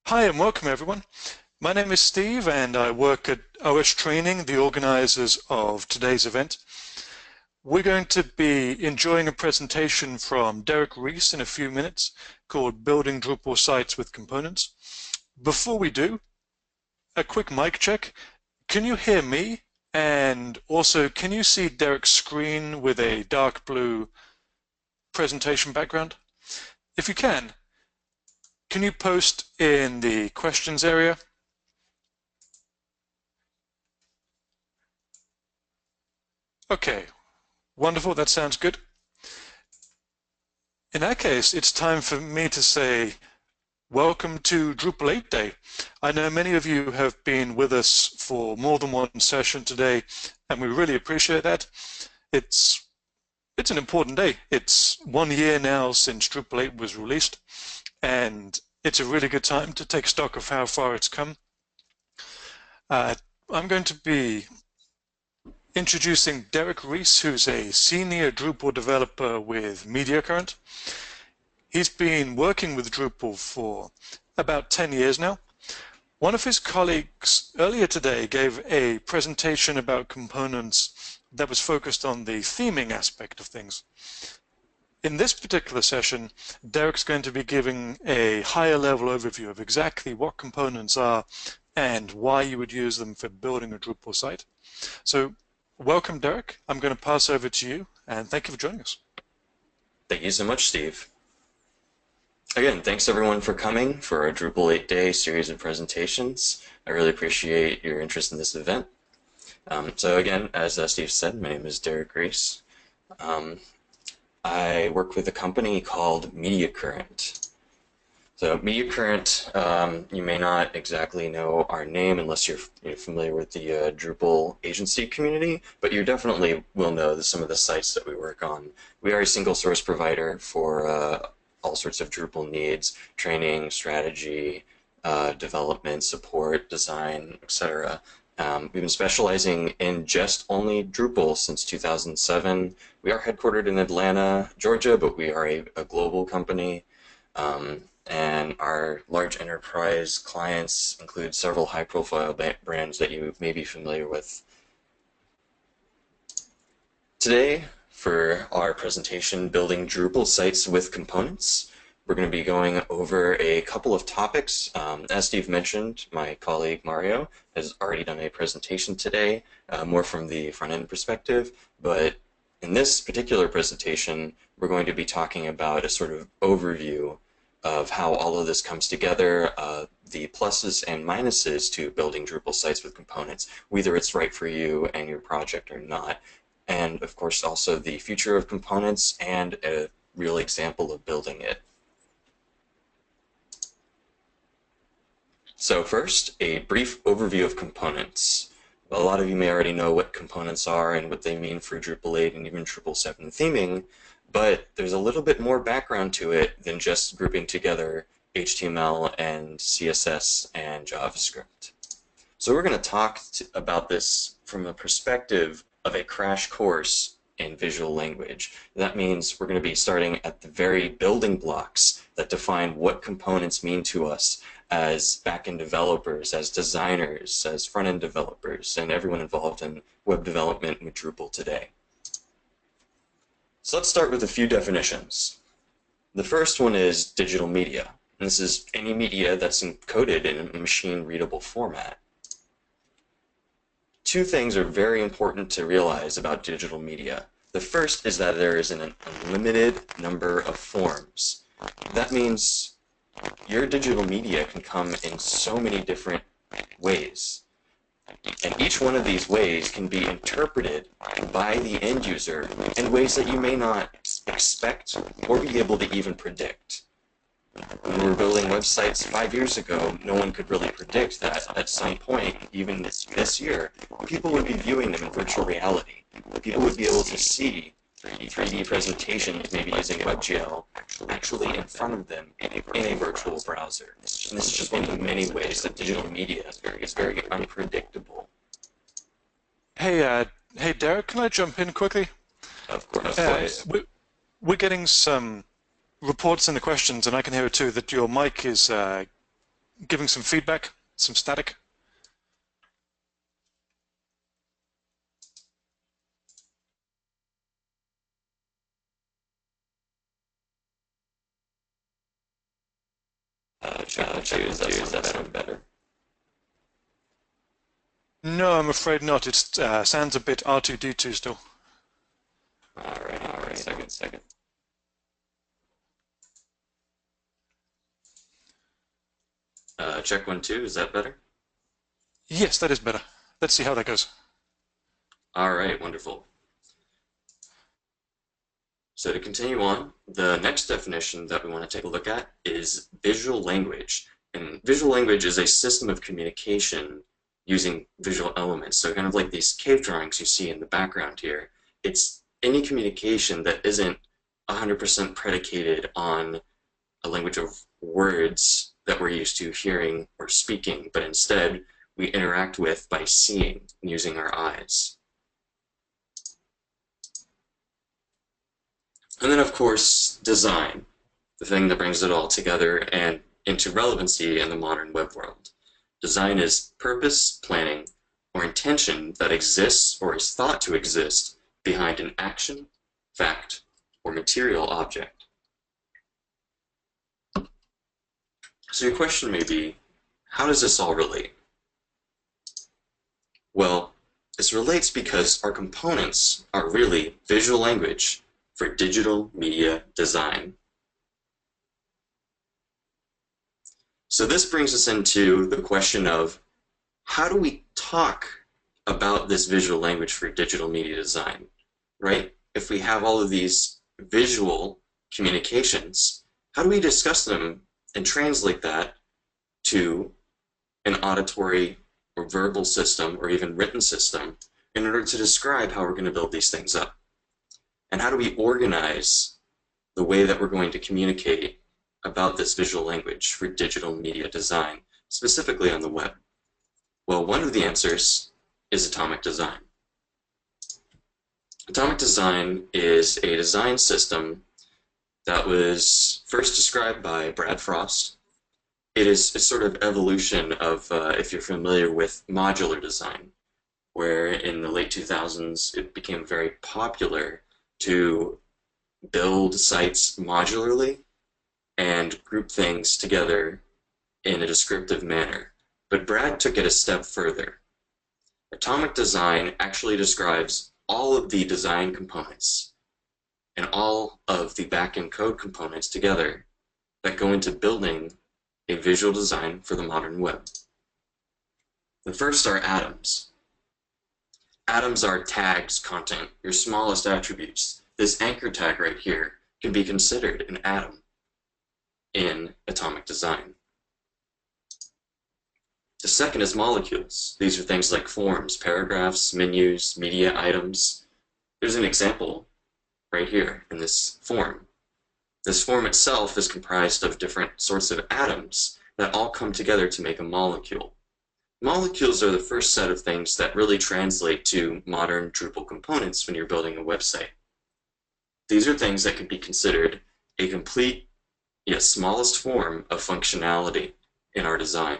Hi and welcome everyone. My name is Steve and I work at OS Training, the organizers of today's event. We're going to be enjoying a presentation from Derek Reese in a few minutes called Building Drupal Sites with Components. Before we do, a quick mic check. Can you hear me? And also, can you see Derek's screen with a dark blue presentation background? If you can you post in the questions area? Okay, wonderful, that sounds good. In that case, it's time for me to say welcome to Drupal 8 Day. I know many of you have been with us for more than one session today, and we really appreciate that. It's an important day. It's 1 year now since Drupal 8 was released, and it's a really good time to take stock of how far it's come. I'm going to be introducing Derek Reese, who's a senior Drupal developer with MediaCurrent. He's been working with Drupal for about 10 years now. One of his colleagues earlier today gave a presentation about components that was focused on the theming aspect of things. In this particular session, Derek's going to be giving a higher level overview of exactly what components are and why you would use them for building a Drupal site. So welcome, Derek. I'm going to pass over to you, and thank you for joining us. Thank you so much, Steve. Again, thanks everyone for coming for our Drupal 8 Day series of presentations. I really appreciate your interest in this event. So again, as Steve said, my name is Derek Reese. I work with a company called MediaCurrent. So MediaCurrent, you may not exactly know our name unless you're familiar with the Drupal agency community, but you definitely will know some of the sites that we work on. We are a single source provider for all sorts of Drupal needs: training, strategy, development, support, design, etc. We've been specializing in just only Drupal since 2007. We are headquartered in Atlanta, Georgia, but we are a global company. And our large enterprise clients include several high-profile brands that you may be familiar with. Today, for our presentation, Building Drupal Sites with Components, we're going to be going over a couple of topics. As Steve mentioned, my colleague Mario has already done a presentation today, more from the front-end perspective, but in this particular presentation, we're going to be talking about a sort of overview of how all of this comes together, the pluses and minuses to building Drupal sites with components, whether it's right for you and your project or not, and of course also the future of components and a real example of building it. So first, a brief overview of components. A lot of you may already know what components are and what they mean for Drupal 8 and even Drupal 7 theming, but there's a little bit more background to it than just grouping together HTML and CSS and JavaScript. So we're going to talk about this from a perspective of a crash course in visual language. That means we're going to be starting at the very building blocks that define what components mean to us as backend developers, as designers, as front-end developers, and everyone involved in web development with Drupal today. So let's start with a few definitions. The first one is digital media. And this is any media that's encoded in a machine-readable format. Two things are very important to realize about digital media. The first is that there is an unlimited number of forms. That means your digital media can come in so many different ways. And each one of these ways can be interpreted by the end user in ways that you may not expect or be able to even predict. When we were building websites 5 years ago, no one could really predict that at some point, even this year, people would be viewing them in virtual reality. People would be able to see 3D presentations, maybe using WebGL, actually in front of them in a virtual browser. And this is just one of the many ways that digital media is very unpredictable. Hey, Derek, can I jump in quickly? Of course. We're getting some reports in the questions, and I can hear it too, that your mic is giving some feedback, some static. Is that sound better? No, I'm afraid not. It sounds a bit R2-D2 still. All right. Second. Check 1, 2. Is that better? Yes, that is better. Let's see how that goes. All right, wonderful. So to continue on, the next definition that we want to take a look at is visual language. And visual language is a system of communication using visual elements. So kind of like these cave drawings you see in the background here. It's any communication that isn't 100% predicated on a language of words that we're used to hearing or speaking, but instead we interact with by seeing and using our eyes. And then, of course, design, the thing that brings it all together and into relevancy in the modern web world. Design is purpose, planning, or intention that exists or is thought to exist behind an action, fact, or material object. So your question may be, how does this all relate? Well, this relates because our components are really visual language for digital media design. So this brings us into the question of how do we talk about this visual language for digital media design, right? If we have all of these visual communications, how do we discuss them and translate that to an auditory or verbal system or even written system in order to describe how we're going to build these things up? And how do we organize the way that we're going to communicate about this visual language for digital media design, specifically on the web? Well, one of the answers is atomic design. Atomic design is a design system that was first described by Brad Frost. It is a sort of evolution of, if you're familiar with modular design, where in the late 2000s it became very popular to build sites modularly and group things together in a descriptive manner. But Brad took it a step further. Atomic design actually describes all of the design components and all of the backend code components together that go into building a visual design for the modern web. The first are atoms. Atoms are tags, content, your smallest attributes. This anchor tag right here can be considered an atom in atomic design. The second is molecules. These are things like forms, paragraphs, menus, media items. There's an example right here in this form. This form itself is comprised of different sorts of atoms that all come together to make a molecule. Molecules are the first set of things that really translate to modern Drupal components when you're building a website. These are things that can be considered a complete, yet smallest form of functionality in our design.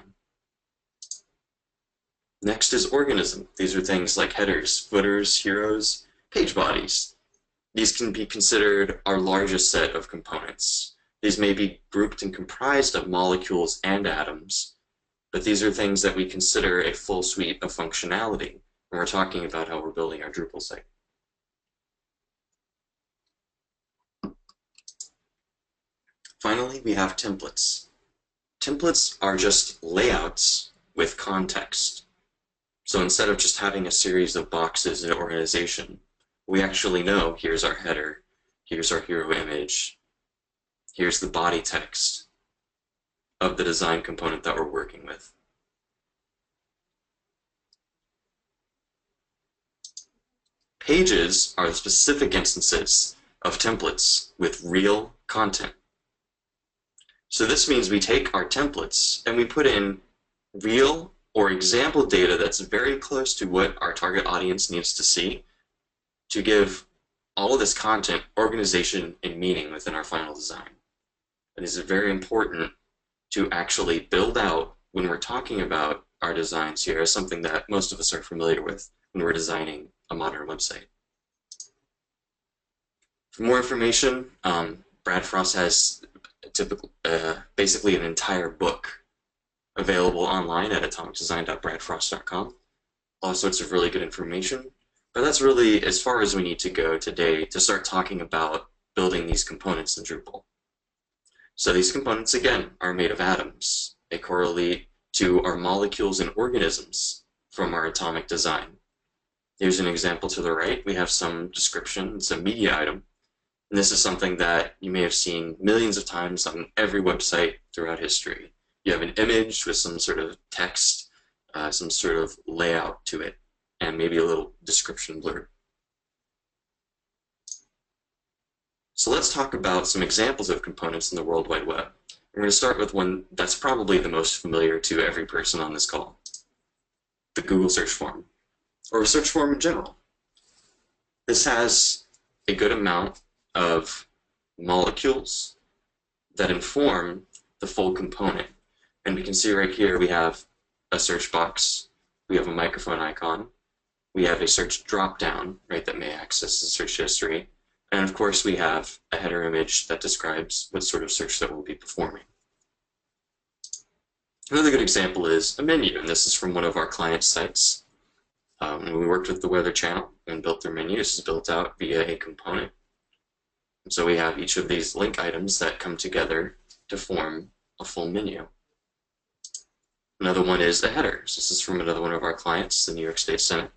Next is organism. These are things like headers, footers, heroes, page bodies. These can be considered our largest set of components. These may be grouped and comprised of molecules and atoms, but these are things that we consider a full suite of functionality when we're talking about how we're building our Drupal site. Finally, we have templates. Templates are just layouts with context. So instead of just having a series of boxes in an organization, we actually know here's our header, here's our hero image, here's the body text of the design component that we're working with. Pages are specific instances of templates with real content. So this means we take our templates and we put in real or example data that's very close to what our target audience needs to see to give all of this content organization and meaning within our final design. And these are very important to actually build out when we're talking about our designs here is something that most of us are familiar with when we're designing a modern website. For more information, Brad Frost has basically an entire book available online at atomicdesign.bradfrost.com. All sorts of really good information, but that's really as far as we need to go today to start talking about building these components in Drupal. So these components, again, are made of atoms. They correlate to our molecules and organisms from our atomic design. Here's an example to the right. We have some description. It's a media item. And this is something that you may have seen millions of times on every website throughout history. You have an image with some sort of text, some sort of layout to it, and maybe a little description blurb. So let's talk about some examples of components in the World Wide Web. We're going to start with one that's probably the most familiar to every person on this call, the Google search form, or a search form in general. This has a good amount of molecules that inform the full component. And we can see right here we have a search box, we have a microphone icon, we have a search dropdown, right, that may access the search history, and of course we have a header image that describes what sort of search that we'll be performing. Another good example is a menu, and this is from one of our client sites. When we worked with the Weather Channel and built their menu, this is built out via a component. And so we have each of these link items that come together to form a full menu. Another one is a header. So this is from another one of our clients, the New York State Senate.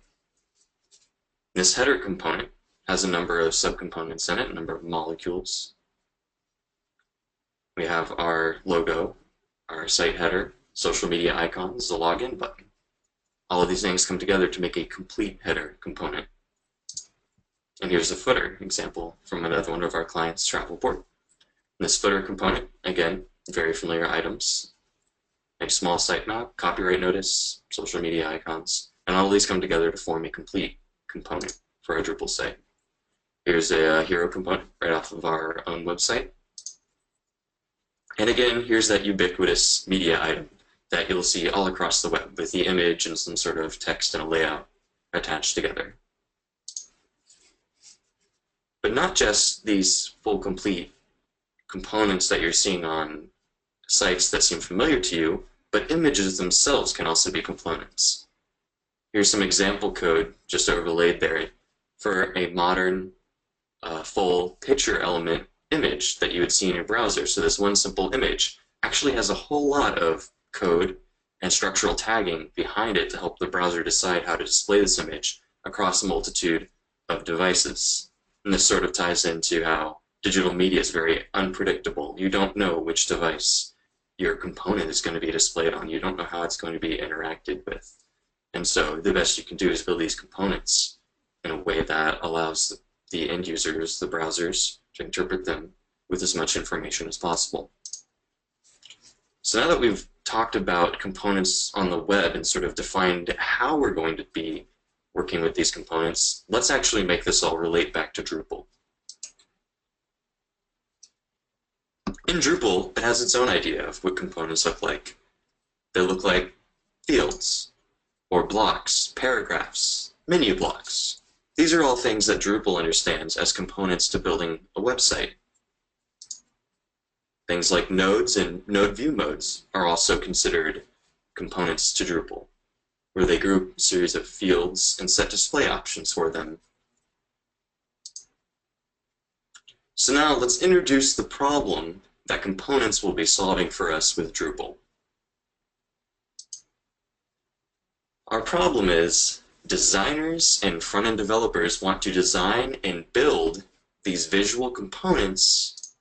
This header component has a number of subcomponents in it, a number of molecules. We have our logo, our site header, social media icons, the login button. All of these things come together to make a complete header component. And here's a footer example from another one of our clients, Travelport. This footer component, again, very familiar items. A small sitemap, copyright notice, social media icons, and all of these come together to form a complete component for our Drupal site. Here's a hero component right off of our own website. And again, here's that ubiquitous media item that you'll see all across the web with the image and some sort of text and a layout attached together. But not just these full complete components that you're seeing on sites that seem familiar to you, but images themselves can also be components. Here's some example code just overlaid there for a modern full picture element image that you would see in your browser. So this one simple image actually has a whole lot of code and structural tagging behind it to help the browser decide how to display this image across a multitude of devices. And this sort of ties into how digital media is very unpredictable. You don't know which device your component is going to be displayed on. You don't know how it's going to be interacted with. And so the best you can do is build these components in a way that allows the end users, the browsers, to interpret them with as much information as possible. So now that we've talked about components on the web and sort of defined how we're going to be working with these components, let's actually make this all relate back to Drupal. In Drupal, it has its own idea of what components look like. They look like fields, or blocks, paragraphs, menu blocks. These are all things that Drupal understands as components to building a website. Things like nodes and node view modes are also considered components to Drupal, where they group a series of fields and set display options for them. So now let's introduce the problem that components will be solving for us with Drupal. Our problem is designers and front-end developers want to design and build these visual components,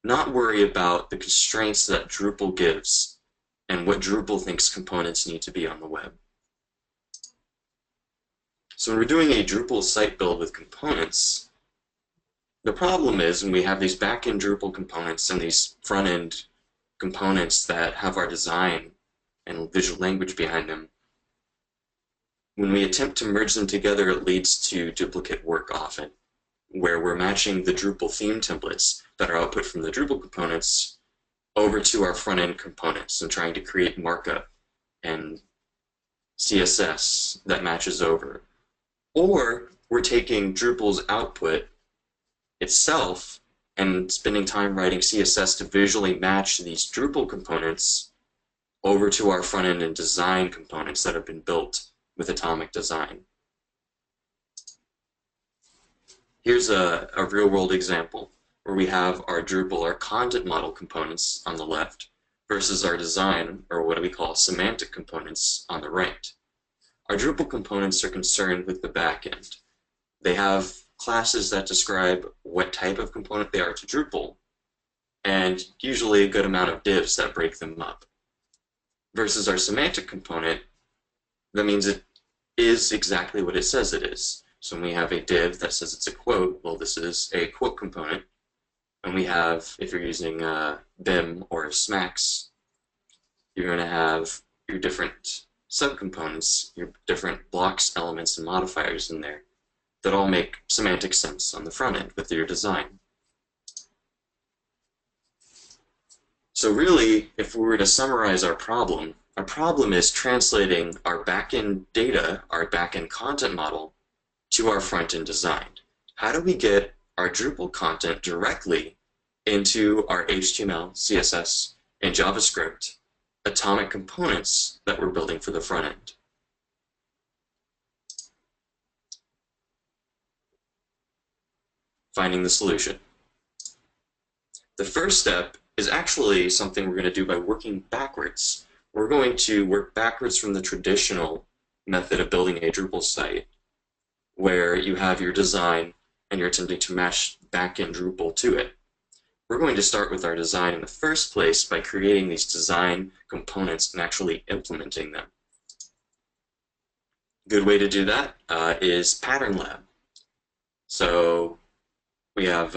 not worry about the constraints that Drupal gives and what Drupal thinks components need to be on the web. So when we're doing a Drupal site build with components, the problem is when we have these back-end Drupal components and these front-end components that have our design and visual language behind them, when we attempt to merge them together, it leads to duplicate work often, where we're matching the Drupal theme templates that are output from the Drupal components over to our front-end components and trying to create markup and CSS that matches over. Or we're taking Drupal's output itself and spending time writing CSS to visually match these Drupal components over to our front-end and design components that have been built with Atomic Design. Here's a real-world example where we have our Drupal, our content model components on the left versus our design, or what we call semantic components, on the right. Our Drupal components are concerned with the backend. They have classes that describe what type of component they are to Drupal, and usually a good amount of divs that break them up. Versus our semantic component, that means it is exactly what it says it is. So when we have a div that says it's a quote, well, this is a quote component. And we have, if you're using BIM or SMAX, you're going to have your different subcomponents, your different blocks, elements, and modifiers in there that all make semantic sense on the front end with your design. So really, if we were to summarize our problem is translating our backend data, our backend content model, to our front-end design. How do we get our Drupal content directly into our HTML, CSS, and JavaScript atomic components that we're building for the front end? Finding the solution. The first step is actually something we're going to do by working backwards. We're going to work backwards from the traditional method of building a Drupal site, where you have your design and you're attempting to match backend Drupal to it. We're going to start with our design in the first place by creating these design components and actually implementing them. A good way to do that is Pattern Lab. So we have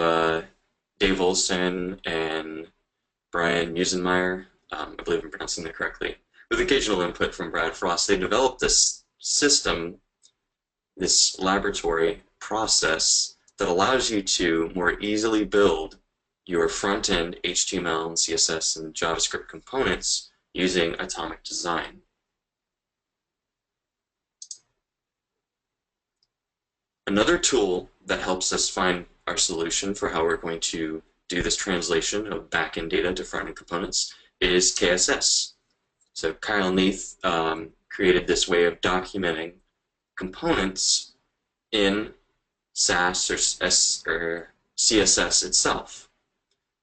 Dave Olson and Brian Musenmeyer, I believe I'm pronouncing that correctly, with occasional input from Brad Frost. They developed this system, this laboratory process that allows you to more easily build your front-end HTML and CSS and JavaScript components using Atomic Design. Another tool that helps us find our solution for how we're going to do this translation of backend data to front-end components is KSS. So Kyle Neath created this way of documenting components in SAS or CSS itself.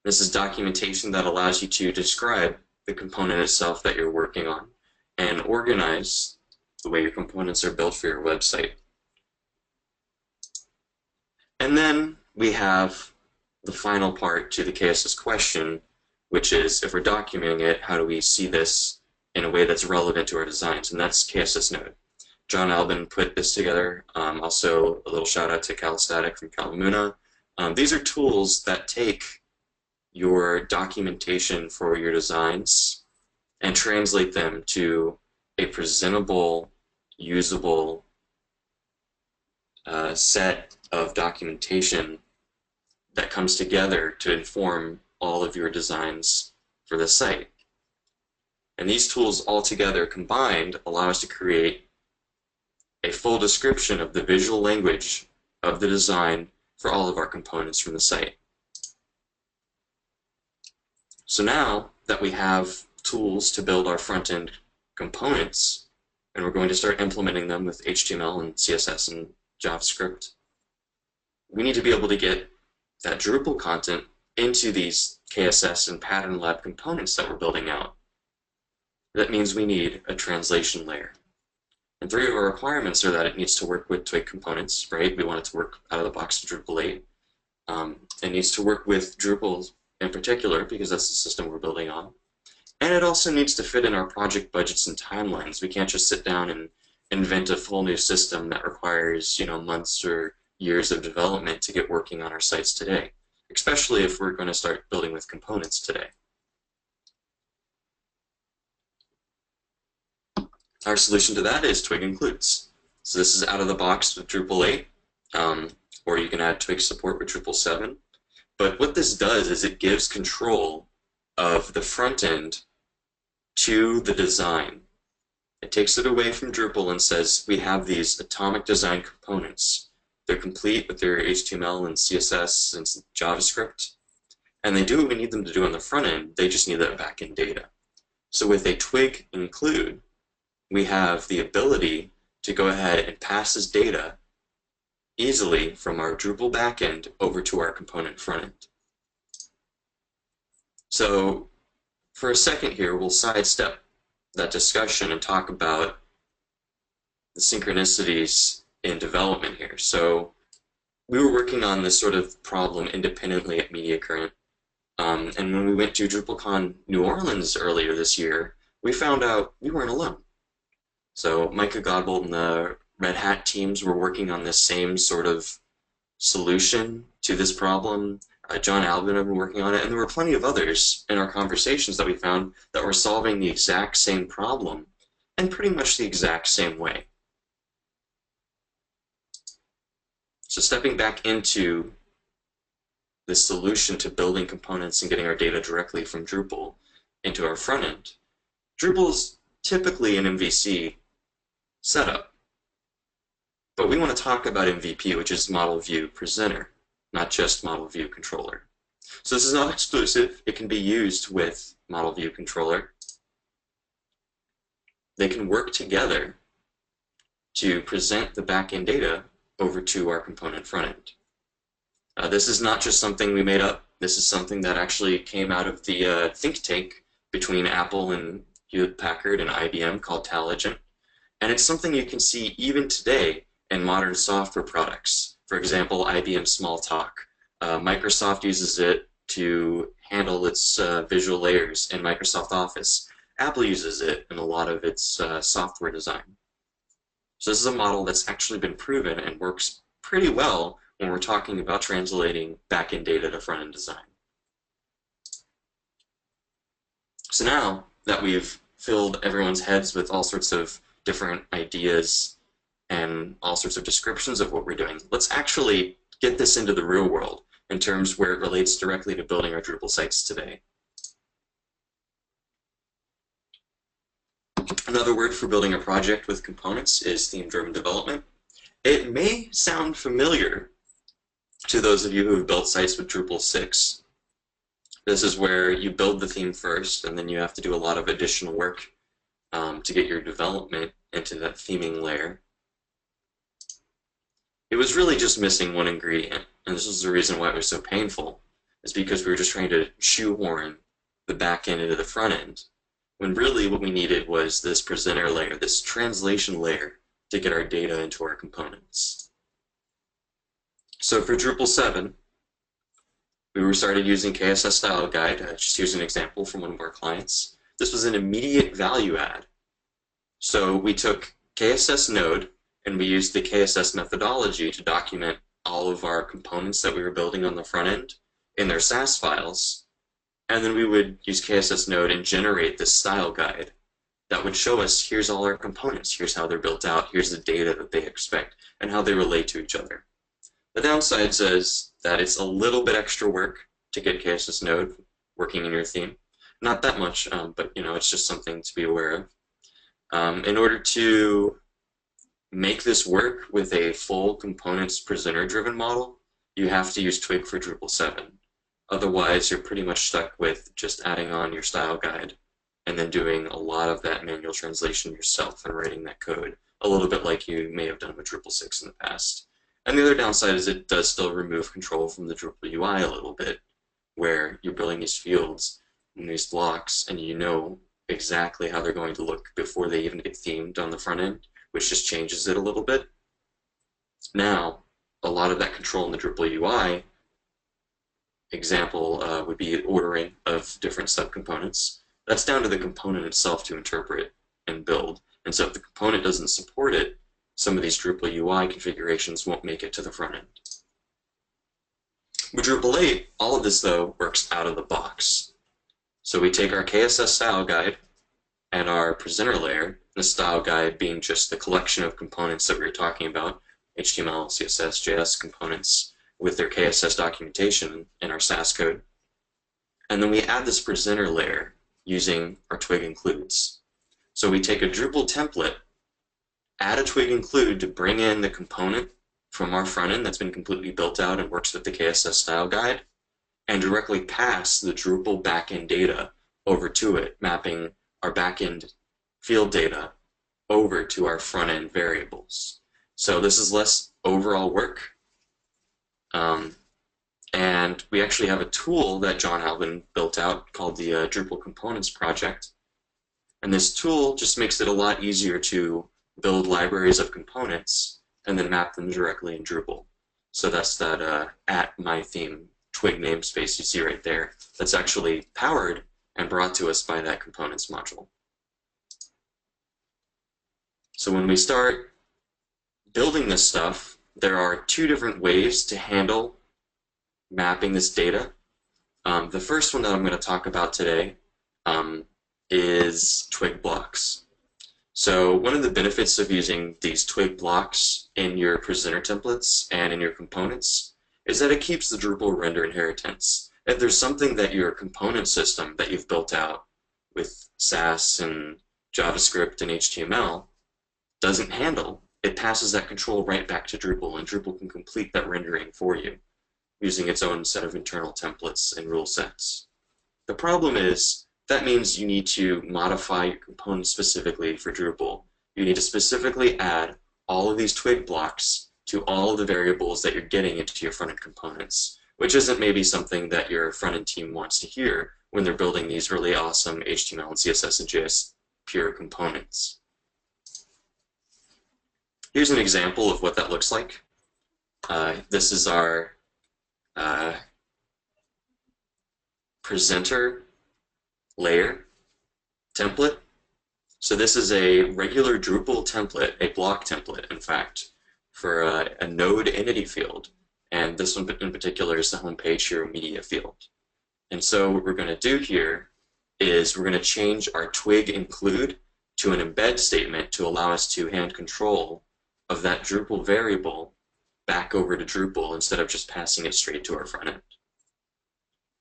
This is documentation that allows you to describe the component itself that you're working on and organize the way your components are built for your website. And then we have the final part to the KSS question, which is, if we're documenting it, how do we see this in a way that's relevant to our designs? And that's KSS-Node. John Albin put this together. Also, a little shout out to CalStatic from Calamuna. These are tools that take your documentation for your designs and translate them to a presentable, usable set of documentation that comes together to inform all of your designs for the site. And these tools all together combined allow us to create a full description of the visual language of the design for all of our components from the site. So now that we have tools to build our front-end components, and we're going to start implementing them with HTML and CSS and JavaScript, we need to be able to get that Drupal content into these KSS and Pattern Lab components that we're building out. That means we need a translation layer. And three of our requirements are that it needs to work with Twig components, right? We want it to work out of the box with Drupal 8. It needs to work with Drupal in particular, because that's the system we're building on. And it also needs to fit in our project budgets and timelines. We can't just sit down and invent a full new system that requires, months or years of development to get working on our sites today, especially if we're going to start building with components today. Our solution to that is Twig Includes. So this is out of the box with Drupal 8, or you can add Twig support with Drupal 7. But what this does is it gives control of the front end to the design. It takes it away from Drupal and says, we have these atomic design components. They're complete with their HTML and CSS and JavaScript, and they do what we need them to do on the front end. They just need that backend data. So with a Twig include, we have the ability to go ahead and pass this data easily from our Drupal backend over to our component front end. So for a second here, we'll sidestep that discussion and talk about the synchronicities in development here. So we were working on this sort of problem independently at MediaCurrent. And when we went to DrupalCon New Orleans earlier this year, we found out we weren't alone. So Micah Godbold and the Red Hat teams were working on this same sort of solution to this problem. John Albin had been working on it, and there were plenty of others in our conversations that we found that were solving the exact same problem in pretty much the exact same way. So stepping back into the solution to building components and getting our data directly from Drupal into our front end, Drupal's typically an MVC setup. But we want to talk about MVP, which is Model View Presenter, not just Model View Controller. So this is not exclusive. It can be used with Model View Controller. They can work together to present the backend data over to our component front end. This is not just something we made up. This is something that actually came out of the think tank between Apple and Hewlett-Packard and IBM called Taligent. And it's something you can see even today in modern software products. For example, IBM Smalltalk. Microsoft uses it to handle its visual layers in Microsoft Office. Apple uses it in a lot of its software design. So this is a model that's actually been proven and works pretty well when we're talking about translating backend data to front-end design. So now that we've filled everyone's heads with all sorts of different ideas and all sorts of descriptions of what we're doing, let's actually get this into the real world in terms where it relates directly to building our Drupal sites today. Another word for building a project with components is theme-driven development. It may sound familiar to those of you who have built sites with Drupal 6. This is where you build the theme first, and then you have to do a lot of additional work to get your development into that theming layer. It was really just missing one ingredient, and this is the reason why it was so painful, is because we were just trying to shoehorn the back end into the front end, when really what we needed was this presenter layer, this translation layer, to get our data into our components. So for Drupal 7, we started using KSS Styleguide, just here's an example from one of our clients. This was an immediate value add. So we took KSS-Node, and we used the KSS methodology to document all of our components that we were building on the front end in their SAS files. And then we would use KSS-Node and generate this style guide that would show us, here's all our components, here's how they're built out, here's the data that they expect, and how they relate to each other. The downside is that it's a little bit extra work to get KSS-Node working in your theme. Not that much, but it's just something to be aware of. In order to make this work with a full components presenter-driven model, you have to use Twig for Drupal 7. Otherwise, you're pretty much stuck with just adding on your style guide and then doing a lot of that manual translation yourself and writing that code, a little bit like you may have done with Drupal 6 in the past. And the other downside is it does still remove control from the Drupal UI a little bit, where you're building these fields and these blocks, and you know exactly how they're going to look before they even get themed on the front end, which just changes it a little bit. Now, a lot of that control in the Drupal UI example would be ordering of different subcomponents. That's down to the component itself to interpret and build. And so if the component doesn't support it, some of these Drupal UI configurations won't make it to the front end. With Drupal 8, all of this, though, works out of the box. So we take our KSS style guide and our presenter layer, the style guide being just the collection of components that we were talking about, HTML, CSS, JS components with their KSS documentation in our SAS code. And then we add this presenter layer using our Twig includes. So we take a Drupal template, add a Twig include to bring in the component from our front end that's been completely built out and works with the KSS style guide, and directly pass the Drupal backend data over to it, mapping our backend field data over to our front end variables. So this is less overall work. And we actually have a tool that John Alvin built out called the Drupal Components project. And this tool just makes it a lot easier to build libraries of components and then map them directly in Drupal. So that's that @mytheme Twig namespace you see right there. That's actually powered and brought to us by that components module. So when we start building this stuff, there are two different ways to handle mapping this data. The first one that I'm going to talk about today is Twig blocks. So one of the benefits of using these Twig blocks in your presenter templates and in your components is that it keeps the Drupal render inheritance. If there's something that your component system that you've built out with Sass and JavaScript and HTML doesn't handle, it passes that control right back to Drupal, and Drupal can complete that rendering for you using its own set of internal templates and rule sets. The problem is that means you need to modify your component specifically for Drupal. You need to specifically add all of these Twig blocks to all of the variables that you're getting into your front-end components, which isn't maybe something that your front-end team wants to hear when they're building these really awesome HTML and CSS and JS pure components. Here's an example of what that looks like. This is our presenter layer template. So this is a regular Drupal template, a block template, in fact, for a node entity field. And this one in particular is the homepage hero media field. And so what we're going to do here is we're going to change our Twig include to an embed statement to allow us to hand control of that Drupal variable back over to Drupal instead of just passing it straight to our front end.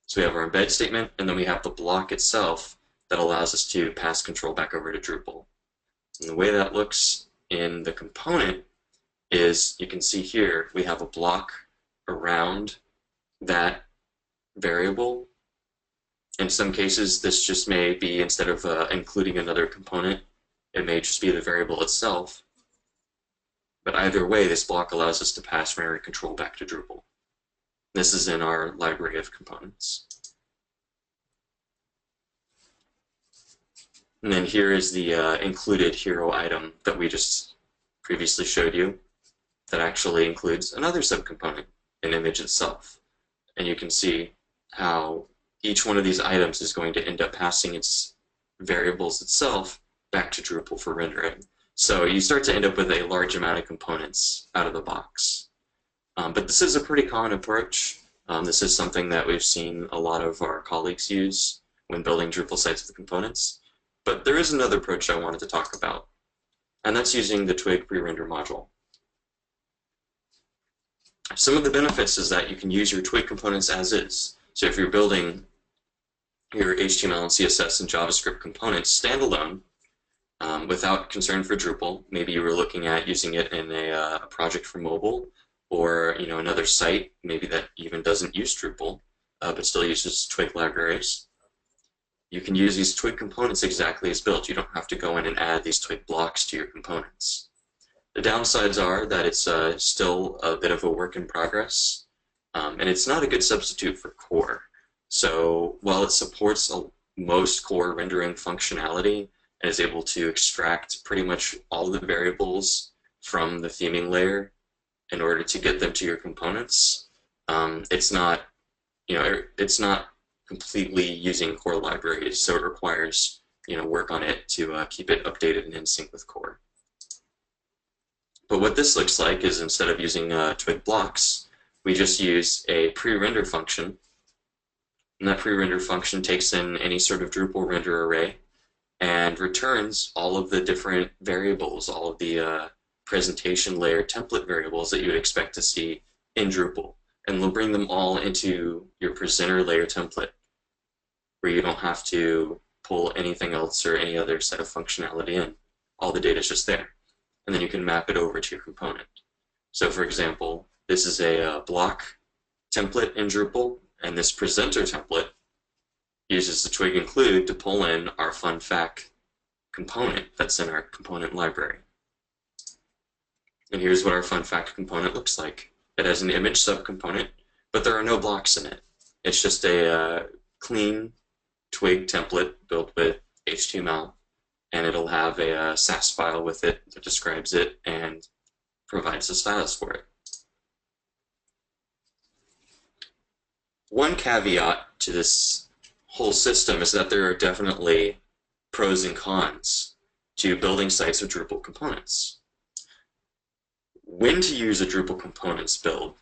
So we have our embed statement, and then we have the block itself that allows us to pass control back over to Drupal. And the way that looks in the component is, you can see here, we have a block around that variable. In some cases, this just may be, instead of including another component, it may just be the variable itself. But either way, this block allows us to pass memory control back to Drupal. This is in our library of components. And then here is the included hero item that we just previously showed you that actually includes another subcomponent, an image itself. And you can see how each one of these items is going to end up passing its variables itself back to Drupal for rendering. So you start to end up with a large amount of components out of the box. But this is a pretty common approach. This is something that we've seen a lot of our colleagues use when building Drupal sites with components. But there is another approach I wanted to talk about, and that's using the Twig pre-render module. Some of the benefits is that you can use your Twig components as is. So if you're building your HTML and CSS and JavaScript components standalone, without concern for Drupal, maybe you were looking at using it in a project for mobile, or another site maybe that even doesn't use Drupal, but still uses Twig libraries. You can use these Twig components exactly as built. You don't have to go in and add these Twig blocks to your components. The downsides are that it's still a bit of a work in progress, and it's not a good substitute for core. So while it supports most core rendering functionality and is able to extract pretty much all the variables from the theming layer in order to get them to your components, it's not completely using core libraries, so it requires work on it to keep it updated and in sync with core. But what this looks like is, instead of using Twig blocks, we just use a pre-render function, and that pre-render function takes in any sort of Drupal render array and returns all of the different variables, all of the presentation layer template variables that you would expect to see in Drupal, and we'll bring them all into your presenter layer template. where you don't have to pull anything else or any other set of functionality in. All the data is just there. And then you can map it over to your component. So for example, this is a block template in Drupal, and this presenter template uses the Twig include to pull in our fun fact component that's in our component library. And here's what our fun fact component looks like. It has an image subcomponent, but there are no blocks in it. It's just a clean Twig template built with HTML, and it'll have a SAS file with it that describes it and provides the styles for it. One caveat to this whole system is that there are definitely pros and cons to building sites with Drupal components. When to use a Drupal components build,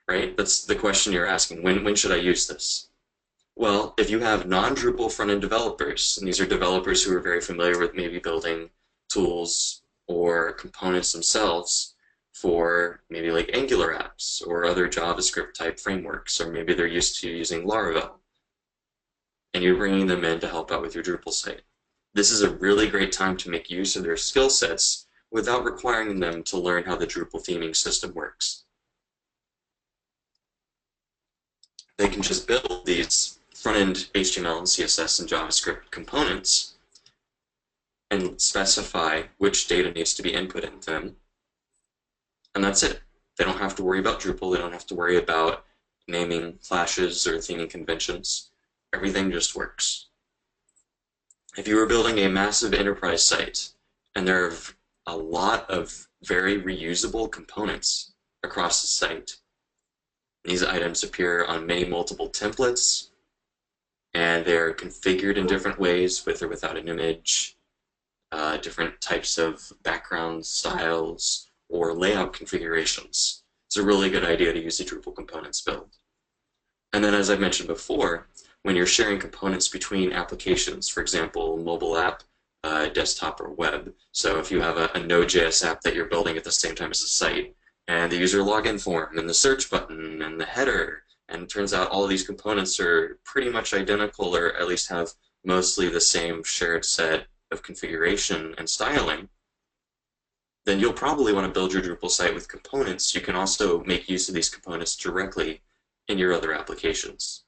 right? That's the question you're asking. When should I use this? Well, if you have non-Drupal front-end developers, and these are developers who are very familiar with maybe building tools or components themselves for maybe like Angular apps or other JavaScript type frameworks, or maybe they're used to using Laravel, and you're bringing them in to help out with your Drupal site. This is a really great time to make use of their skill sets without requiring them to learn how the Drupal theming system works. They can just build these front-end HTML and CSS and JavaScript components and specify which data needs to be input into them, and that's it. They don't have to worry about Drupal. They don't have to worry about naming clashes or theming conventions. Everything just works. If you were building a massive enterprise site and there are a lot of very reusable components across the site, these items appear on many multiple templates, and they're configured in different ways with or without an image, different types of background styles, or layout configurations. It's a really good idea to use the Drupal components build. And then, as I mentioned before, when you're sharing components between applications, for example, mobile app, desktop, or web. So if you have a Node.js app that you're building at the same time as a site, and the user login form, and the search button, and the header, and it turns out all of these components are pretty much identical, or at least have mostly the same shared set of configuration and styling, then you'll probably want to build your Drupal site with components. You can also make use of these components directly in your other applications.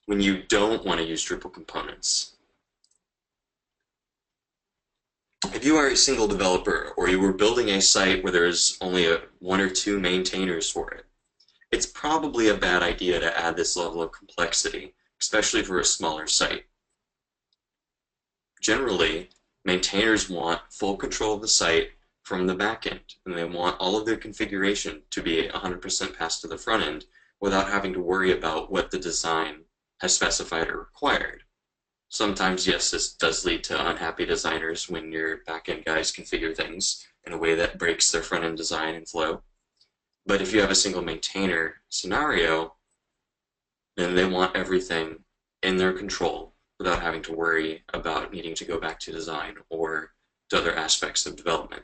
When you don't want to use Drupal components, if you are a single developer or you were building a site where there's only one or two maintainers for it, it's probably a bad idea to add this level of complexity, especially for a smaller site. Generally, maintainers want full control of the site from the backend, and they want all of their configuration to be 100% passed to the front end without having to worry about what the design has specified or required. Sometimes, yes, this does lead to unhappy designers when your backend guys configure things in a way that breaks their front-end design and flow. But if you have a single maintainer scenario, then they want everything in their control without having to worry about needing to go back to design or to other aspects of development.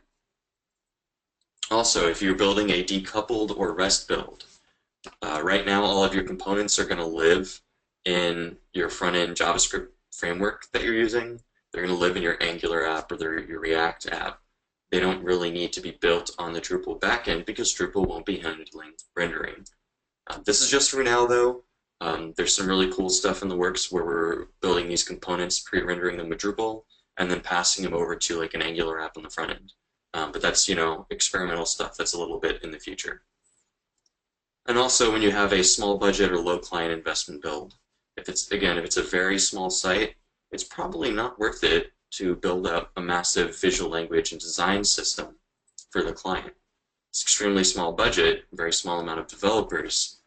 Also, if you're building a decoupled or REST build, right now all of your components are going to live in your front-end JavaScript framework that you're using. They're going to live in your Angular app or your React app. They don't really need to be built on the Drupal backend because Drupal won't be handling rendering. This is just for now, though. There's some really cool stuff in the works where we're building these components, pre-rendering them with Drupal, and then passing them over to like an Angular app on the front end. But that's, experimental stuff that's a little bit in the future. And also, when you have a small budget or low client investment build, if it's a very small site, it's probably not worth it to build up a massive visual language and design system for the client. It's extremely small budget, very small amount of developers.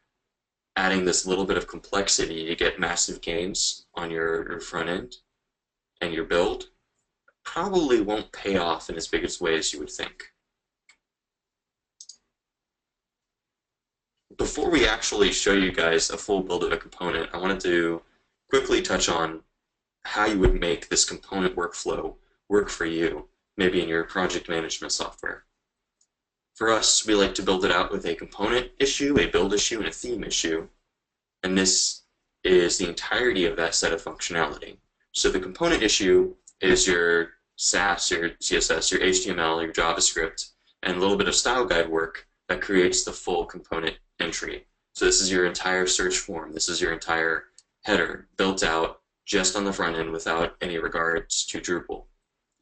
Adding this little bit of complexity to get massive gains on your front end and your build probably won't pay off in as big a way as you would think. Before we actually show you guys a full build of a component, I wanted to quickly touch on how you would make this component workflow work for you, maybe in your project management software. For us, we like to build it out with a component issue, a build issue, and a theme issue. And this is the entirety of that set of functionality. So the component issue is your Sass, your CSS, your HTML, your JavaScript, and a little bit of style guide work that creates the full component entry. So this is your entire search form. This is your entire header built out just on the front end without any regards to Drupal.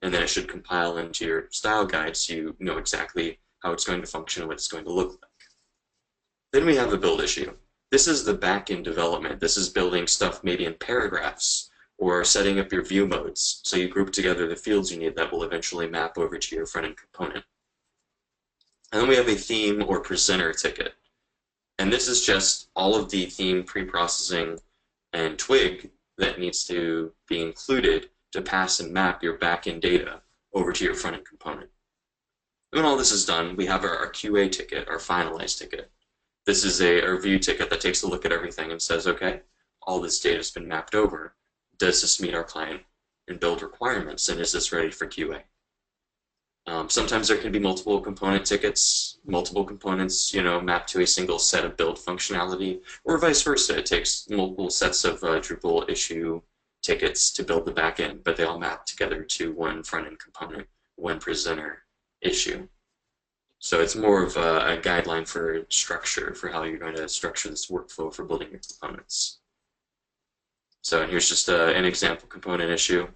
And then it should compile into your style guide so you know exactly how it's going to function and what it's going to look like. Then we have a build issue. This is the back-end development. This is building stuff maybe in paragraphs or setting up your view modes so you group together the fields you need that will eventually map over to your front-end component. And then we have a theme or presenter ticket. And this is just all of the theme pre-processing and Twig that needs to be included to pass and map your back-end data over to your front-end component. When all this is done, we have our QA ticket, our finalize ticket. This is a review ticket that takes a look at everything and says, okay, all this data has been mapped over. Does this meet our client and build requirements, and is this ready for QA? Sometimes there can be multiple component tickets, multiple components, mapped to a single set of build functionality, or vice versa. It takes multiple sets of Drupal issue tickets to build the backend, but they all map together to one front-end component, one presenter issue. So it's more of a guideline for structure for how you're going to structure this workflow for building your components. So here's just an example component issue.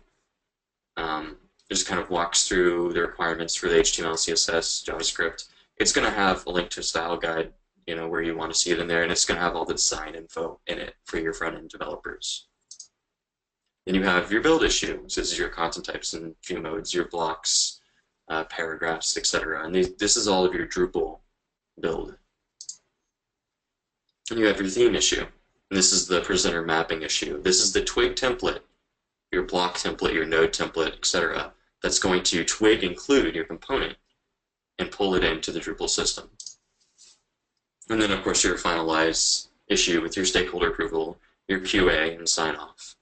Just kind of walks through the requirements for the HTML, CSS, JavaScript. It's going to have a link to a style guide, where you want to see it in there, and it's going to have all the design info in it for your front-end developers. Then you have your build issue. So this is your content types and view modes, your blocks, paragraphs, etc. And this is all of your Drupal build. And you have your theme issue. And this is the presenter mapping issue. This is the Twig template, your block template, your node template, etc. That's going to Twig include your component and pull it into the Drupal system. And then, of course, your finalize issue with your stakeholder approval, your QA, and sign off.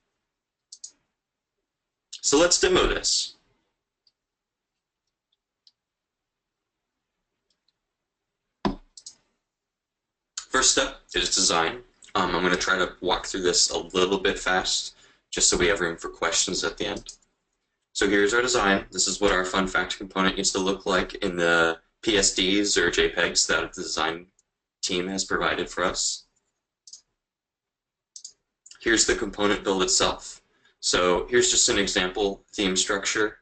So let's demo this. First step is design. I'm going to try to walk through this a little bit fast, just so we have room for questions at the end. So here's our design. This is what our fun fact component needs to look like in the PSDs or JPEGs that the design team has provided for us. Here's the component build itself. So here's just an example theme structure.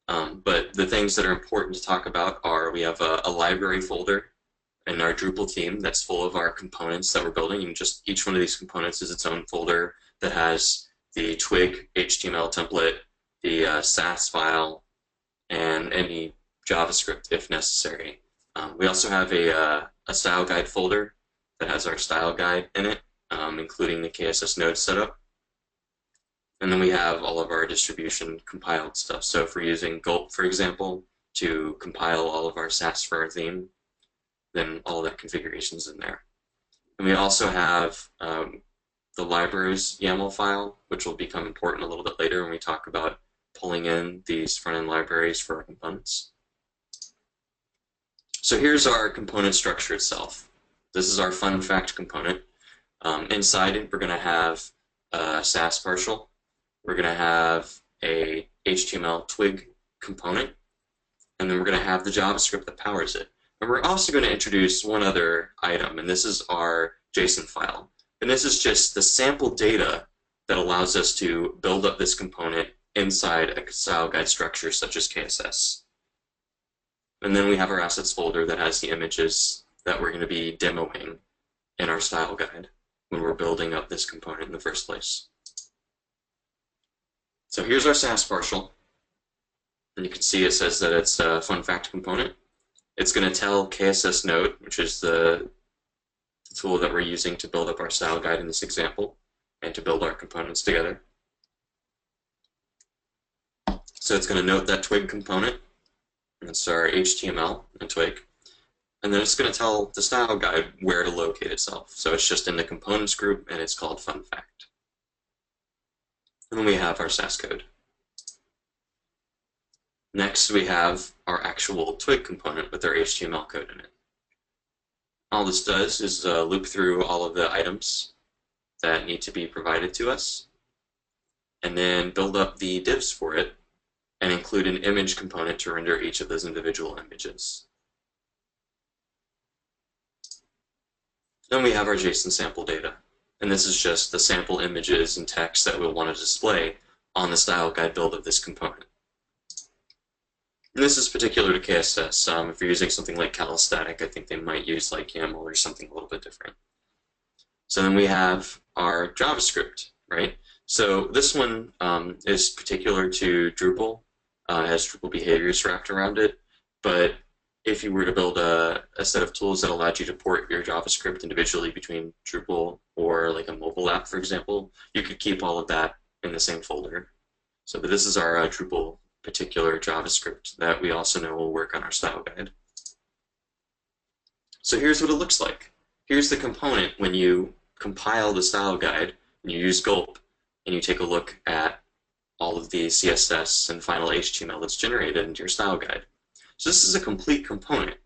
But the things that are important to talk about are we have a library folder in our Drupal theme that's full of our components that we're building, and just each one of these components is its own folder that has the Twig HTML template, the Sass file, and any JavaScript if necessary. We also have a style guide folder that has our style guide in it, including the KSS-Node setup. And then we have all of our distribution compiled stuff. So if we're using Gulp, for example, to compile all of our Sass for our theme, then all that configuration is in there. And we also have the libraries YAML file, which will become important a little bit later when we talk about pulling in these front-end libraries for our components. So here's our component structure itself. This is our fun fact component. Inside it, we're going to have a Sass partial. We're going to have a HTML Twig component. And then we're going to have the JavaScript that powers it. And we're also going to introduce one other item, and this is our JSON file. And this is just the sample data that allows us to build up this component inside a style guide structure such as KSS. And then we have our assets folder that has the images that we're going to be demoing in our style guide when we're building up this component in the first place. So here's our Sass partial. And you can see it says that it's a fun fact component. It's going to tell KSS-Node, which is the tool that we're using to build up our style guide in this example and to build our components together. So it's going to note that Twig component. That's our HTML and Twig. And then it's going to tell the style guide where to locate itself. So it's just in the components group, and it's called fun fact. And then we have our Sass code. Next, we have our actual Twig component with our HTML code in it. All this does is loop through all of the items that need to be provided to us, and then build up the divs for it, and include an image component to render each of those individual images. Then we have our JSON sample data, and this is just the sample images and text that we'll want to display on the style guide build of this component. And this is particular to KSS. If you're using something like calistatic, I think they might use like YAML or something a little bit different. So then we have our JavaScript, right? So this one is particular to Drupal. It has Drupal behaviors wrapped around it. But if you were to build a set of tools that allowed you to port your JavaScript individually between Drupal or like a mobile app, for example, you could keep all of that in the same folder. So but this is our Drupal particular JavaScript that we also know will work on our style guide. So here's what it looks like. Here's the component when you compile the style guide and you use gulp and you take a look at all of the CSS and final HTML that's generated into your style guide. So this is a complete component.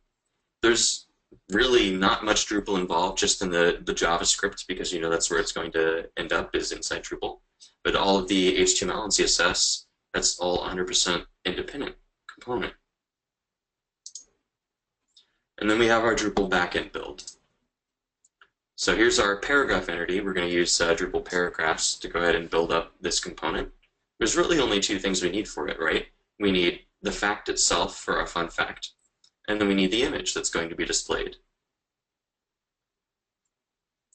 There's really not much Drupal involved, just in the JavaScript, because you know that's where it's going to end up, is inside Drupal. But all of the HTML and CSS, that's all 100% independent component. And then we have our Drupal backend build. So here's our paragraph entity. We're going to use Drupal paragraphs to go ahead and build up this component. There's really only two things we need for it, right? We need the fact itself for our fun fact, and then we need the image that's going to be displayed.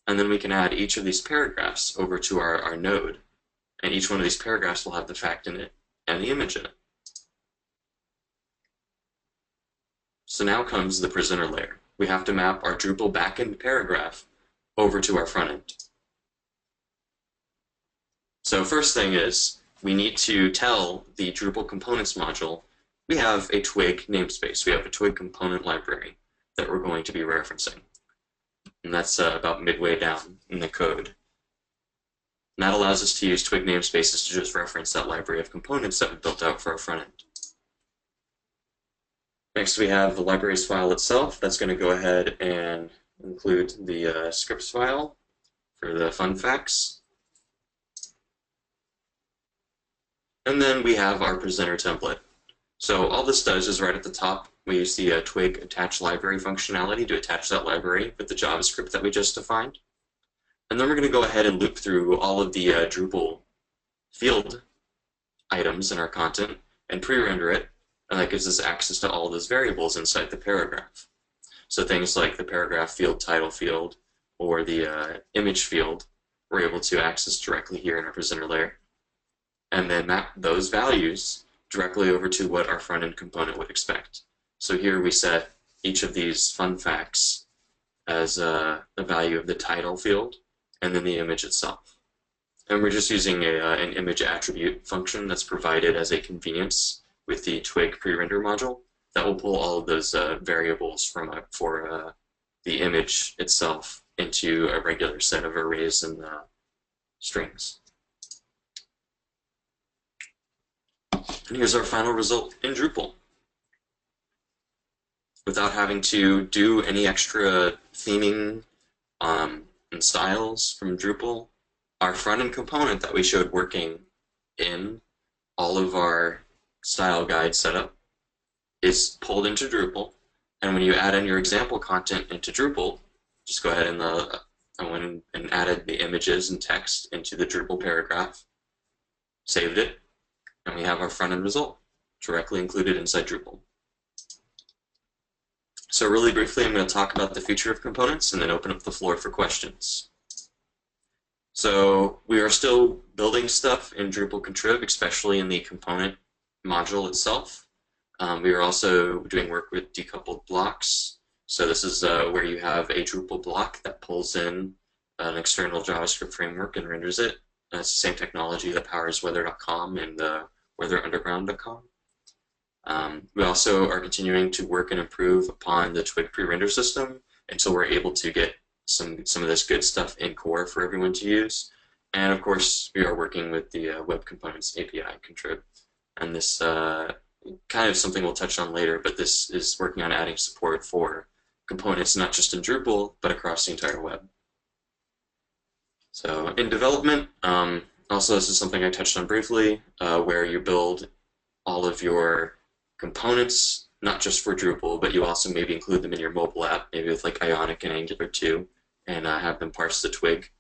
And then we can add each of these paragraphs over to our node, and each one of these paragraphs will have the fact in it and the image in it. So now comes the presenter layer. We have to map our Drupal backend paragraph over to our front end. So first thing is, we need to tell the Drupal components module we have a Twig namespace. We have a Twig component library that we're going to be referencing. And that's about midway down in the code. And that allows us to use Twig namespaces to just reference that library of components that we built out for our front end. Next we have the libraries file itself. That's going to go ahead and include the scripts file for the fun facts. And then we have our presenter template. So all this does is right at the top, we use the Twig attach library functionality to attach that library with the JavaScript that we just defined. And then we're going to go ahead and loop through all of the Drupal field items in our content and pre-render it, and that gives us access to all of those variables inside the paragraph. So things like the paragraph field, title field, or the image field, we're able to access directly here in our presenter layer, and then map those values directly over to what our front-end component would expect. So here we set each of these fun facts as the value of the title field and then the image itself. And we're just using an image attribute function that's provided as a convenience with the Twig pre-render module that will pull all of those variables for the image itself into a regular set of arrays and strings. And here's our final result in Drupal. Without having to do any extra theming and styles from Drupal, our front-end component that we showed working in all of our style guide setup is pulled into Drupal. And when you add in your example content into Drupal, just go ahead and I went and added the images and text into the Drupal paragraph, saved it, and we have our front-end result directly included inside Drupal. So really briefly, I'm going to talk about the future of components and then open up the floor for questions. So we are still building stuff in Drupal contrib, especially in the component module itself. We are also doing work with decoupled blocks. So this is where you have a Drupal block that pulls in an external JavaScript framework and renders it. That's the same technology that powers weather.com and weatherunderground.com. We also are continuing to work and improve upon the Twig pre-render system until we're able to get some of this good stuff in core for everyone to use. And of course, we are working with the Web Components API contrib. And this kind of something we'll touch on later, but this is working on adding support for components not just in Drupal, but across the entire web. So in development, also this is something I touched on briefly, where you build all of your components, not just for Drupal, but you also maybe include them in your mobile app, maybe with like Ionic and Angular 2, and have them parse the Twig.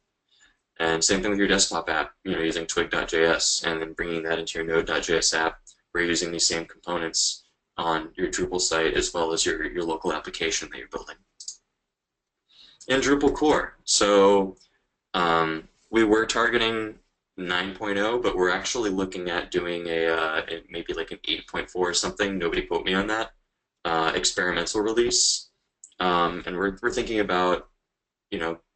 And same thing with your desktop app, using twig.js and then bringing that into your node.js app, where you're using these same components on your Drupal site as well as your local application that you're building. And Drupal core. So we were targeting 9.0, but we're actually looking at doing maybe like an 8.4 or something. Nobody quote me on that. Experimental release, and we're thinking about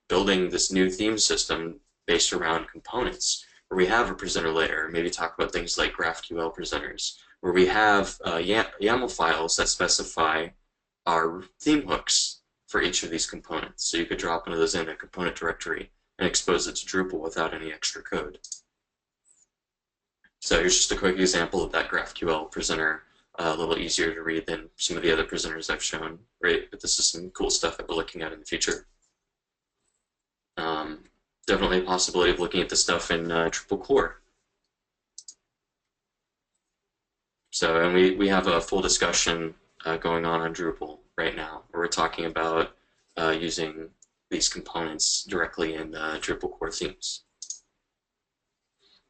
building this new theme system based around components, where we have a presenter layer. Maybe talk about things like GraphQL presenters, where we have YAML files that specify our theme hooks for each of these components. So you could drop one of those in a component directory and expose it to Drupal without any extra code. So here's just a quick example of that GraphQL presenter, a little easier to read than some of the other presenters I've shown, right? But this is some cool stuff that we're looking at in the future. Definitely a possibility of looking at this stuff in Drupal core. So, and we have a full discussion going on Drupal right now, where we're talking about using these components directly in Drupal core themes.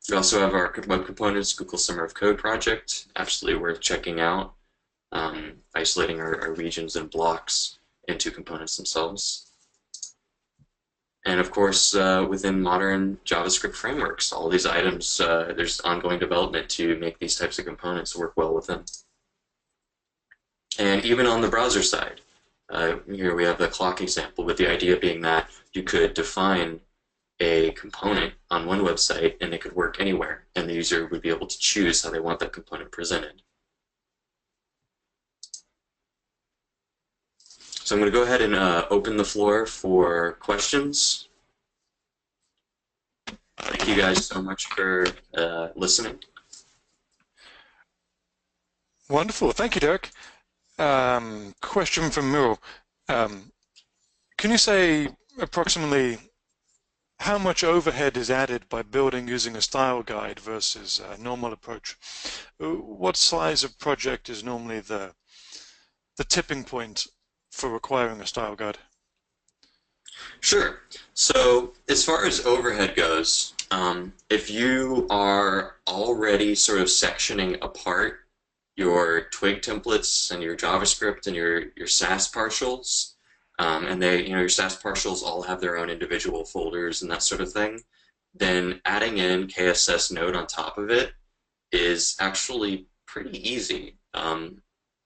We also have our web components, Google Summer of Code project, absolutely worth checking out, isolating our regions and blocks into components themselves. And of course, within modern JavaScript frameworks, all these items, there's ongoing development to make these types of components work well with them. And even on the browser side, here we have the clock example, with the idea being that you could define a component on one website and it could work anywhere, and the user would be able to choose how they want that component presented. So I'm going to go ahead and open the floor for questions. Thank you guys so much for listening. Wonderful. Thank you, Derek. Question from Muriel. Can you say approximately how much overhead is added by building using a style guide versus a normal approach? What size of project is normally the tipping point for requiring a style guide? Sure. So as far as overhead goes, if you are already sort of sectioning apart your Twig templates and your JavaScript and your Sass partials, and they, your Sass partials all have their own individual folders and that sort of thing, then adding in KSS-Node on top of it is actually pretty easy.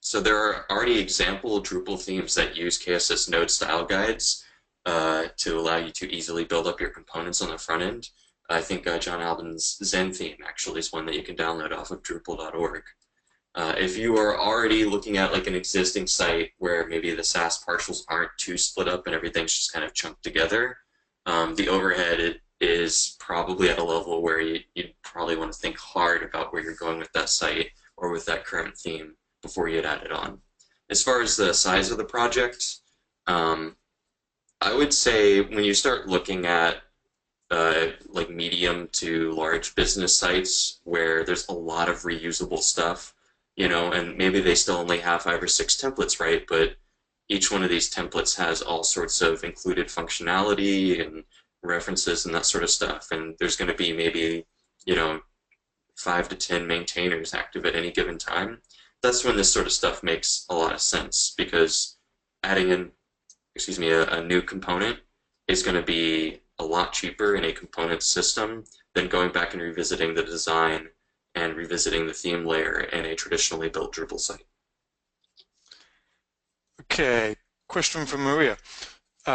So there are already example Drupal themes that use KSS-Node style guides to allow you to easily build up your components on the front end. I think John Albin's Zen theme actually is one that you can download off of Drupal.org. If you are already looking at like an existing site where maybe the Sass partials aren't too split up and everything's just kind of chunked together, the overhead is probably at a level where you'd probably want to think hard about where you're going with that site or with that current theme before you'd add it on. As far as the size of the project, I would say when you start looking at like medium to large business sites where there's a lot of reusable stuff, and maybe they still only have 5 or 6 templates, right? But each one of these templates has all sorts of included functionality and references and that sort of stuff. And there's going to be maybe, 5 to 10 maintainers active at any given time. That's when this sort of stuff makes a lot of sense, because adding in, a new component is going to be a lot cheaper in a component system than going back and revisiting the design and revisiting the theme layer in a traditionally built Drupal site. Okay, question from Maria.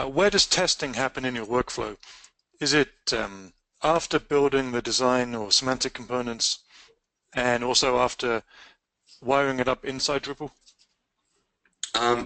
Where does testing happen in your workflow? Is it after building the design or semantic components, and also after wiring it up inside Drupal?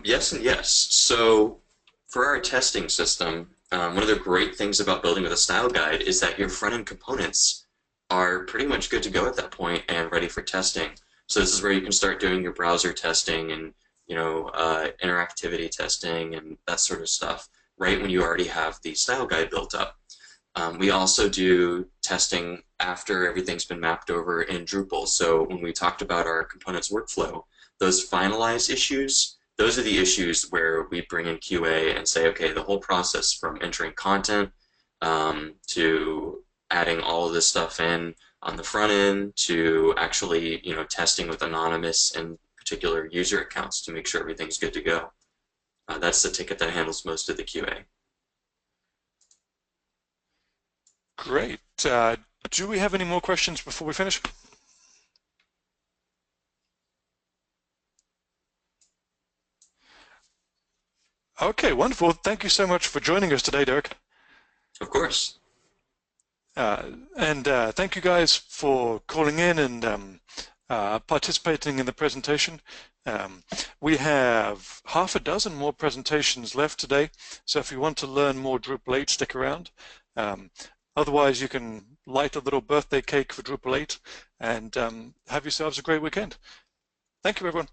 Yes and yes. So for our testing system, one of the great things about building with a style guide is that your front-end components are pretty much good to go at that point and ready for testing. So this is where you can start doing your browser testing and interactivity testing and that sort of stuff right when you already have the style guide built up. We also do testing after everything's been mapped over in Drupal. So when we talked about our components workflow, those finalized issues, those are the issues where we bring in QA and say, okay, the whole process from entering content to adding all of this stuff in on the front end to actually, testing with anonymous and particular user accounts to make sure everything's good to go. That's the ticket that handles most of the QA. Great. Do we have any more questions before we finish? Okay, wonderful. Thank you so much for joining us today, Derek. Of course. And thank you guys for calling in and participating in the presentation. We have half a dozen more presentations left today, so if you want to learn more Drupal 8, stick around. Otherwise, you can light a little birthday cake for Drupal 8 and have yourselves a great weekend. Thank you, everyone.